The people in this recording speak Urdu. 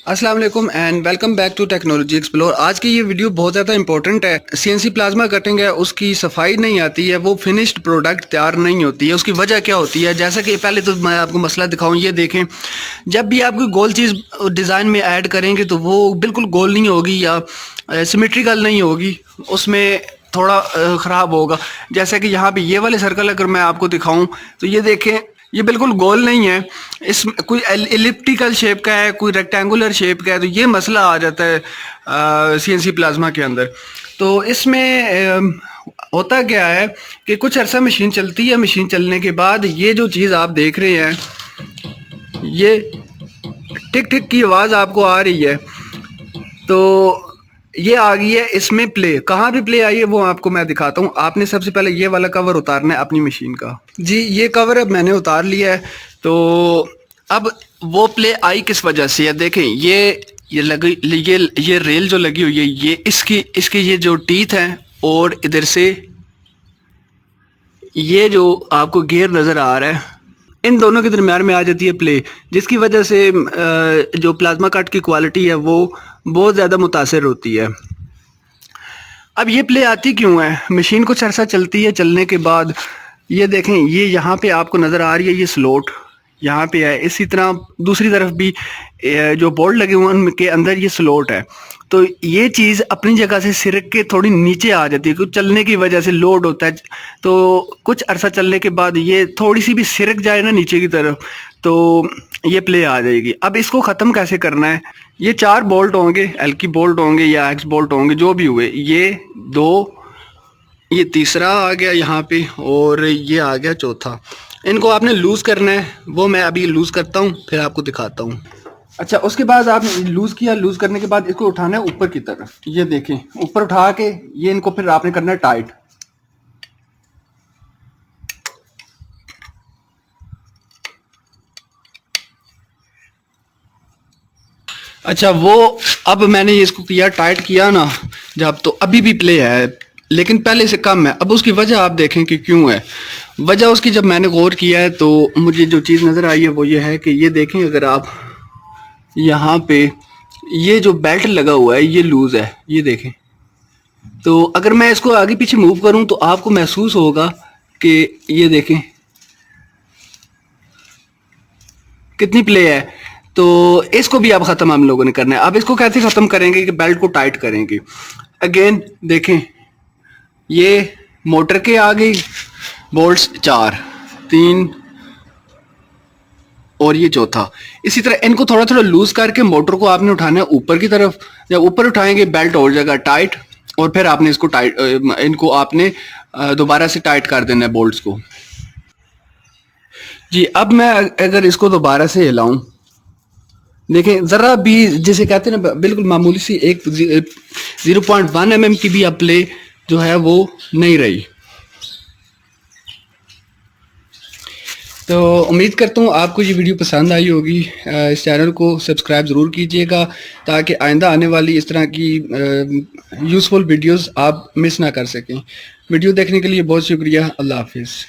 السلام علیکم and welcome back to technology explore. آج کی یہ ویڈیو بہت زیادہ امپورٹنٹ ہے۔ C N C plasma cutting ہے، اس کی صفائی نہیں آتی ہے، وہ فنشڈ پروڈکٹ تیار نہیں ہوتی ہے۔ اس کی وجہ کیا ہوتی ہے؟ جیسا کہ پہلے تو میں آپ کو مسئلہ دکھاؤں، یہ دیکھیں، جب بھی آپ کوئی گول چیز ڈیزائن میں ایڈ کریں گے تو وہ بالکل گول نہیں ہوگی یا سیمیٹریکل نہیں ہوگی، اس میں تھوڑا خراب ہوگا۔ جیسا کہ یہاں پہ یہ والے سرکل اگر میں آپ کو دکھاؤں تو یہ دیکھیں، یہ بالکل گول نہیں ہے، اس میں کوئی ایلپٹیکل شیپ کا ہے، کوئی ریکٹینگولر شیپ کا ہے، تو یہ مسئلہ آ جاتا ہے سی این سی پلازما کے اندر۔ تو اس میں ہوتا کیا ہے کہ کچھ عرصہ مشین چلتی ہے، مشین چلنے کے بعد یہ جو چیز آپ دیکھ رہے ہیں، یہ ٹک ٹک کی آواز آپ کو آ رہی ہے، تو یہ آ گئی ہے اس میں پلے۔ کہاں پہ پلے آئی ہے وہ آپ کو میں دکھاتا ہوں۔ آپ نے سب سے پہلے یہ والا کور اتارنا ہے اپنی مشین کا۔ جی یہ کور اب میں نے اتار لیا ہے۔ تو اب وہ پلے آئی کس وجہ سے ہے؟ دیکھیں، یہ ریل جو لگی ہوئی ہے، یہ اس کے یہ جو ٹیتھ ہیں، اور ادھر سے یہ جو آپ کو گیئر نظر آ رہا ہے، ان دونوں کے درمیان میں آ جاتی ہے پلے، جس کی وجہ سے جو پلازما کٹ کی کوالٹی ہے وہ بہت زیادہ متاثر ہوتی ہے۔ اب یہ پلے آتی کیوں ہے؟ مشین کچھ عرصہ چلتی ہے، چلنے کے بعد یہ دیکھیں، یہ یہاں پہ آپ کو نظر آ رہی ہے، یہ سلوٹ یہاں پہ ہے۔ اسی طرح دوسری طرف بھی جو بولٹ لگے ہوئے ہیں ان کے اندر یہ سلوٹ ہے۔ تو یہ چیز اپنی جگہ سے سرک کے تھوڑی نیچے آ جاتی ہے، کیونکہ چلنے کی وجہ سے لوڈ ہوتا ہے، تو کچھ عرصہ چلنے کے بعد یہ تھوڑی سی بھی سرک جائے نا نیچے کی طرف تو یہ پلے آ جائے گی۔ اب اس کو ختم کیسے کرنا ہے؟ یہ 4 بولٹ ہوں گے، ایل کی بولٹ ہوں گے یا ایکس بولٹ ہوں گے، جو بھی ہوئے، یہ 2، یہ تیسرا آ گیا یہاں پہ، اور یہ آ گیا چوتھا۔ ان کو آپ نے لوز کرنا ہے، وہ میں ابھی لوز کرتا ہوں، پھر آپ کو دکھاتا ہوں۔ اچھا، اس کے بعد آپ نے لوز کیا، لوز کرنے کے بعد اس کو اٹھانا ہے اوپر کی طرف، یہ دیکھیں اوپر اٹھا کے یہ ان کو پھر آپ نے کرنا ہے ٹائٹ۔ اچھا، وہ اب میں نے اس کو کیا ٹائٹ کیا نا جب، تو ابھی بھی پلے ہے لیکن پہلے سے کم ہے۔ اب اس کی وجہ آپ دیکھیں کہ کیوں ہے۔ وجہ اس کی جب میں نے غور کیا ہے تو مجھے جو چیز نظر آئی ہے وہ یہ ہے کہ یہ دیکھیں، اگر آپ یہاں پہ یہ جو بیلٹ لگا ہوا ہے یہ لوز ہے، یہ دیکھیں۔ تو اگر میں اس کو آگے پیچھے موو کروں تو آپ کو محسوس ہوگا کہ یہ دیکھیں کتنی پلے ہے۔ تو اس کو بھی اب ختم ہم لوگوں نے کرنا ہے۔ اب اس کو کیسے ختم کریں گے کہ بیلٹ کو ٹائٹ کریں گے؟ اگین دیکھیں، یہ موٹر کے آ گئی بولٹس 4، 3 اور یہ چوتھا۔ اسی طرح ان کو تھوڑا تھوڑا لوز کر کے موٹر کو آپ نے اٹھانا ہے اوپر کی طرف۔ جب اوپر اٹھائیں گے بیلٹ ہو جائے گا ٹائٹ، اور پھر آپ نے اس کو ٹائٹ، ان کو آپ نے دوبارہ سے ٹائٹ کر دینا ہے بولٹس کو۔ جی اب میں اگر اس کو دوبارہ سے ہلاؤں، دیکھیں ذرا بھی جسے کہتے ہیں نا بالکل معمولی سی ایک 0.1 mm کی بھی اب پلے جو ہے وہ نہیں رہی۔ تو امید کرتا ہوں آپ کو یہ ویڈیو پسند آئی ہوگی۔ اس چینل کو سبسکرائب ضرور کیجئے گا تاکہ آئندہ آنے والی اس طرح کی یوزفل ویڈیوز آپ مس نہ کر سکیں۔ ویڈیو دیکھنے کے لیے بہت شکریہ۔ اللہ حافظ۔